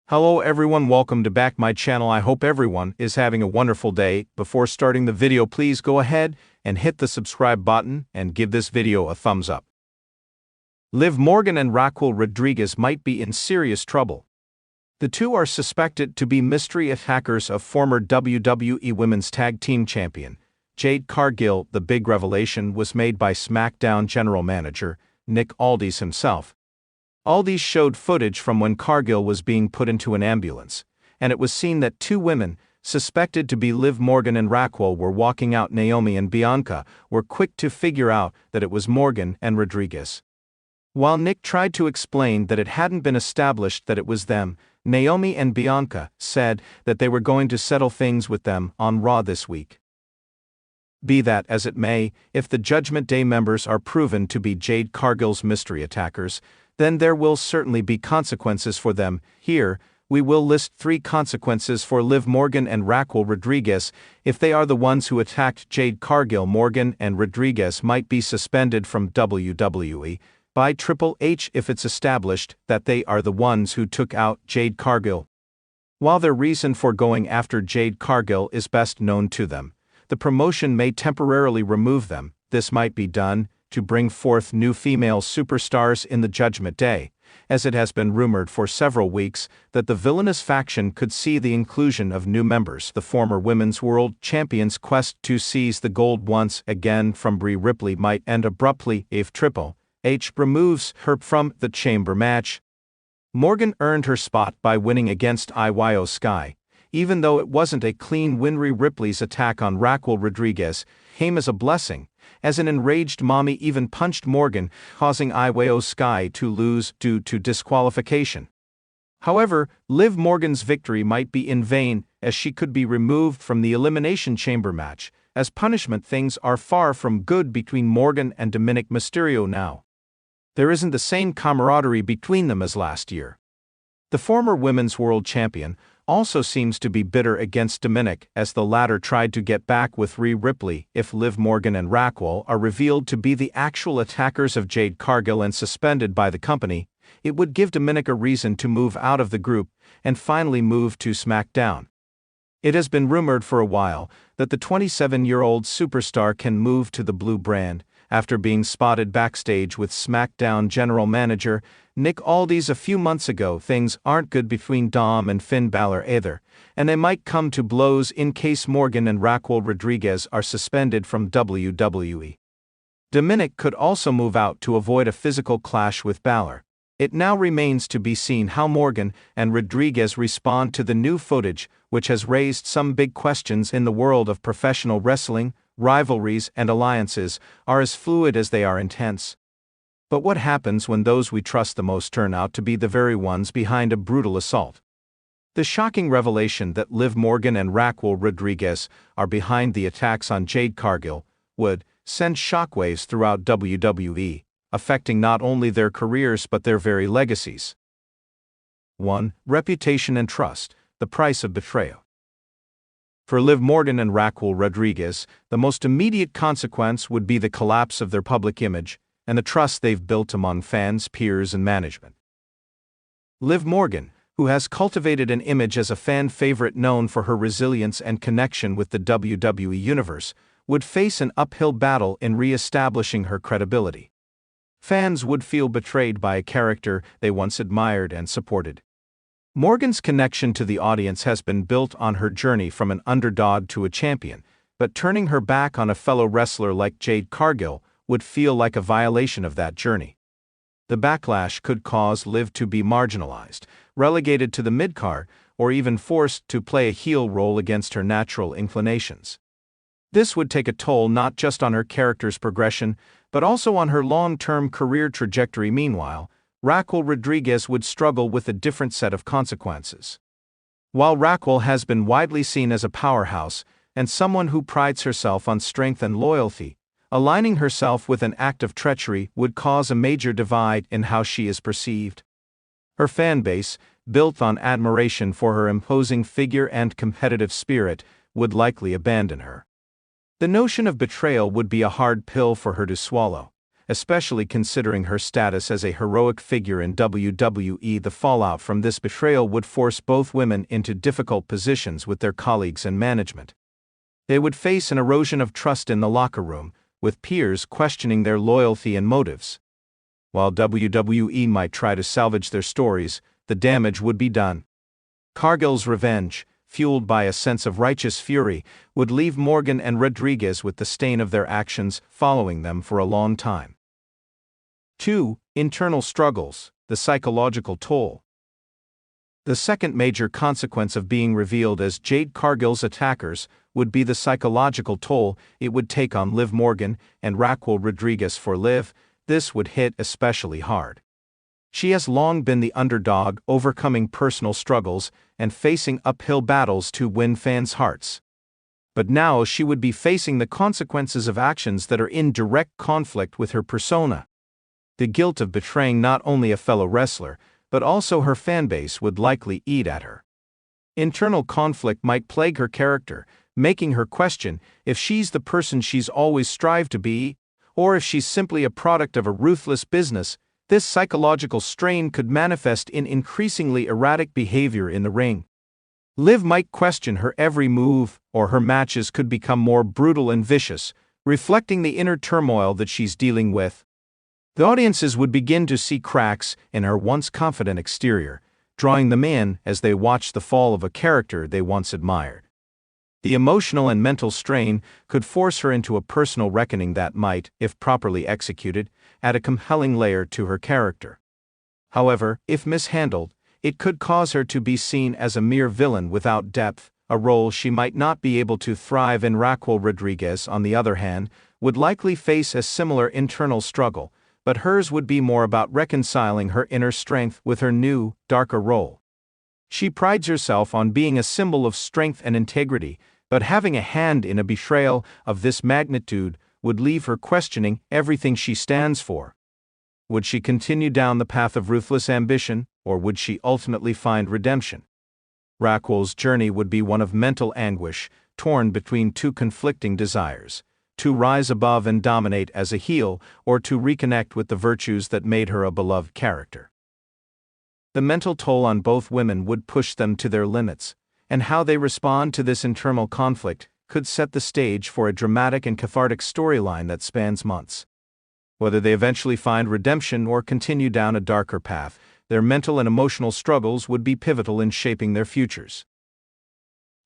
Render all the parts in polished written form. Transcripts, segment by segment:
Hello everyone, welcome to back my channel. I hope everyone is having a wonderful day. Before starting the video, please go ahead and hit the subscribe button and give this video a thumbs up. Liv Morgan and Raquel Rodriguez might be in serious trouble. The two are suspected to be mystery attackers of former WWE Women's Tag Team Champion Jade Cargill. The big revelation was made by SmackDown General Manager Nick Aldis himself. Aldis showed footage from when Cargill was being put into an ambulance, and it was seen that two women, suspected to be Liv Morgan and Raquel, were walking out. Naomi and Bianca were quick to figure out that it was Morgan and Rodriguez. While Nick tried to explain that it hadn't been established that it was them, Naomi and Bianca said that they were going to settle things with them on Raw this week. Be that as it may, if the Judgment Day members are proven to be Jade Cargill's mystery attackers, then there will certainly be consequences for them. Here, we will list 3 consequences for Liv Morgan and Raquel Rodriguez if they are the ones who attacked Jade Cargill. Morgan and Rodriguez might be suspended from WWE by Triple H if it's established that they are the ones who took out Jade Cargill. While their reason for going after Jade Cargill is best known to them, the promotion may temporarily remove them. This might be done to bring forth new female superstars in the Judgment Day, as it has been rumored for several weeks that the villainous faction could see the inclusion of new members. The former Women's World Champion's quest to seize the gold once again from Rhea Ripley might end abruptly if Triple H removes her from the chamber match. Morgan earned her spot by winning against Io Sky, even though it wasn't a clean win. Rhea Ripley's attack on Raquel Rodriguez came as a blessing, as an enraged mommy even punched Morgan, causing Io Sky to lose due to disqualification. However, Liv Morgan's victory might be in vain, as she could be removed from the Elimination Chamber match. As punishment, things are far from good between Morgan and Dominic Mysterio now. There isn't the same camaraderie between them as last year. The former Women's World Champion also seems to be bitter against Dominic, as the latter tried to get back with Rhea Ripley. If Liv Morgan and Raquel are revealed to be the actual attackers of Jade Cargill and suspended by the company, it would give Dominic a reason to move out of the group and finally move to SmackDown. It has been rumored for a while that the 27-year-old superstar can move to the Blue brand, after being spotted backstage with SmackDown General Manager Nick Aldis a few months ago. Things aren't good between Dom and Finn Balor either, and they might come to blows in case Morgan and Raquel Rodriguez are suspended from WWE. Dominic could also move out to avoid a physical clash with Balor. It now remains to be seen how Morgan and Rodriguez respond to the new footage, which has raised some big questions in the world of professional wrestling. Rivalries and alliances are as fluid as they are intense. But what happens when those we trust the most turn out to be the very ones behind a brutal assault? The shocking revelation that Liv Morgan and Raquel Rodriguez are behind the attacks on Jade Cargill would send shockwaves throughout WWE, affecting not only their careers but their very legacies. 1. Reputation and trust, the price of betrayal. For Liv Morgan and Raquel Rodriguez, the most immediate consequence would be the collapse of their public image and the trust they've built among fans, peers, and management. Liv Morgan, who has cultivated an image as a fan favorite known for her resilience and connection with the WWE Universe, would face an uphill battle in re-establishing her credibility. Fans would feel betrayed by a character they once admired and supported. Morgan's connection to the audience has been built on her journey from an underdog to a champion, but turning her back on a fellow wrestler like Jade Cargill would feel like a violation of that journey. The backlash could cause Liv to be marginalized, relegated to the mid-card, or even forced to play a heel role against her natural inclinations. This would take a toll not just on her character's progression, but also on her long-term career trajectory. Meanwhile, Raquel Rodriguez would struggle with a different set of consequences. While Raquel has been widely seen as a powerhouse and someone who prides herself on strength and loyalty, aligning herself with an act of treachery would cause a major divide in how she is perceived. Her fan base, built on admiration for her imposing figure and competitive spirit, would likely abandon her. The notion of betrayal would be a hard pill for her to swallow, especially considering her status as a heroic figure in WWE. The fallout from this betrayal would force both women into difficult positions with their colleagues and management. They would face an erosion of trust in the locker room, with peers questioning their loyalty and motives. While WWE might try to salvage their stories, the damage would be done. Cargill's revenge, fueled by a sense of righteous fury, would leave Morgan and Rodriguez with the stain of their actions following them for a long time. 2. Internal struggles, the psychological toll. The second major consequence of being revealed as Jade Cargill's attackers would be the psychological toll it would take on Liv Morgan and Raquel Rodriguez. For Liv, this would hit especially hard. She has long been the underdog, overcoming personal struggles and facing uphill battles to win fans' hearts. But now she would be facing the consequences of actions that are in direct conflict with her persona. The guilt of betraying not only a fellow wrestler, but also her fanbase would likely eat at her. Internal conflict might plague her character, making her question if she's the person she's always strived to be, or if she's simply a product of a ruthless business. This psychological strain could manifest in increasingly erratic behavior in the ring. Liv might question her every move, or her matches could become more brutal and vicious, reflecting the inner turmoil that she's dealing with. The audiences would begin to see cracks in her once confident exterior, drawing them in as they watch the fall of a character they once admired. The emotional and mental strain could force her into a personal reckoning that might, if properly executed, add a compelling layer to her character. However, if mishandled, it could cause her to be seen as a mere villain without depth, a role she might not be able to thrive in. Raquel Rodriguez, on the other hand, would likely face a similar internal struggle, but hers would be more about reconciling her inner strength with her new, darker role. She prides herself on being a symbol of strength and integrity, but having a hand in a betrayal of this magnitude would leave her questioning everything she stands for. Would she continue down the path of ruthless ambition, or would she ultimately find redemption? Raquel's journey would be one of mental anguish, torn between two conflicting desires: to rise above and dominate as a heel, or to reconnect with the virtues that made her a beloved character. The mental toll on both women would push them to their limits, and how they respond to this internal conflict could set the stage for a dramatic and cathartic storyline that spans months. Whether they eventually find redemption or continue down a darker path, their mental and emotional struggles would be pivotal in shaping their futures.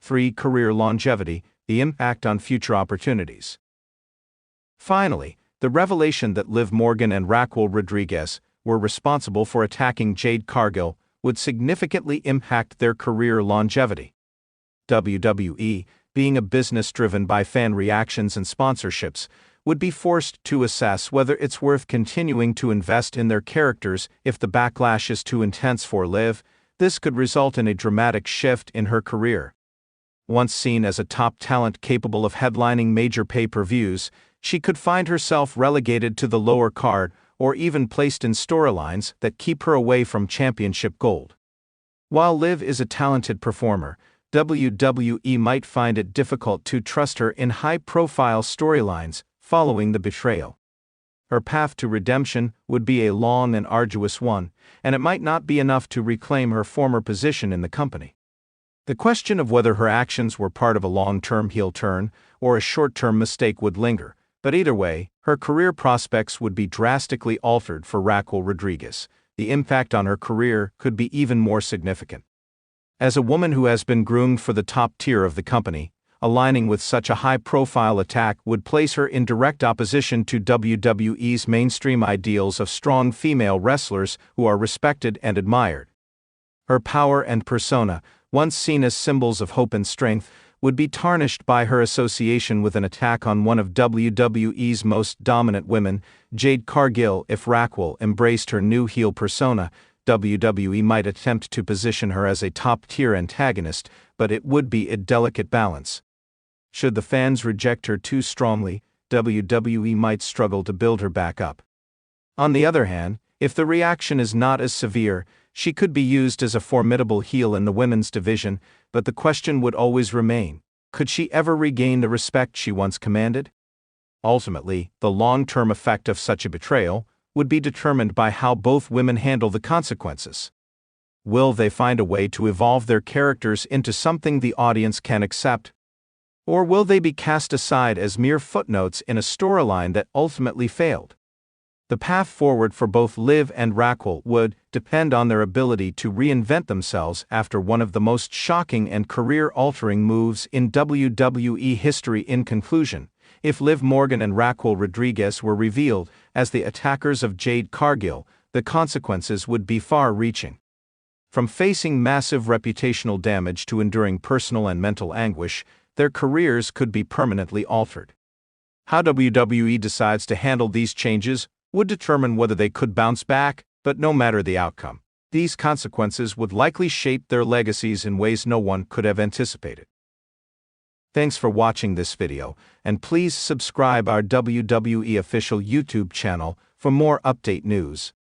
3. Career longevity, the impact on future opportunities. Finally, the revelation that Liv Morgan and Raquel Rodriguez were responsible for attacking Jade Cargill would significantly impact their career longevity. WWE, being a business driven by fan reactions and sponsorships, would be forced to assess whether it's worth continuing to invest in their characters. If the backlash is too intense for Liv, this could result in a dramatic shift in her career. Once seen as a top talent capable of headlining major pay-per-views, she could find herself relegated to the lower card or even placed in storylines that keep her away from championship gold. While Liv is a talented performer, WWE might find it difficult to trust her in high-profile storylines following the betrayal. Her path to redemption would be a long and arduous one, and it might not be enough to reclaim her former position in the company. The question of whether her actions were part of a long-term heel turn or a short-term mistake would linger, but either way, her career prospects would be drastically altered for Raquel Rodriguez. The impact on her career could be even more significant. As a woman who has been groomed for the top tier of the company, aligning with such a high-profile attack would place her in direct opposition to WWE's mainstream ideals of strong female wrestlers who are respected and admired. Her power and persona, once seen as symbols of hope and strength, would be tarnished by her association with an attack on one of WWE's most dominant women, Jade Cargill. If Raquel embraced her new heel persona, WWE might attempt to position her as a top-tier antagonist, but it would be a delicate balance. Should the fans reject her too strongly, WWE might struggle to build her back up. On the other hand, if the reaction is not as severe, she could be used as a formidable heel in the women's division, but the question would always remain: could she ever regain the respect she once commanded? Ultimately, the long-term effect of such a betrayal would be determined by how both women handle the consequences. Will they find a way to evolve their characters into something the audience can accept? Or will they be cast aside as mere footnotes in a storyline that ultimately failed? The path forward for both Liv and Raquel would depend on their ability to reinvent themselves after one of the most shocking and career-altering moves in WWE history. In conclusion, if Liv Morgan and Raquel Rodriguez were revealed as the attackers of Jade Cargill, the consequences would be far-reaching. From facing massive reputational damage to enduring personal and mental anguish, their careers could be permanently altered. How WWE decides to handle these changes would determine whether they could bounce back, but no matter the outcome, these consequences would likely shape their legacies in ways no one could have anticipated. Thanks for watching this video, and please subscribe our WWE official YouTube channel for more update news.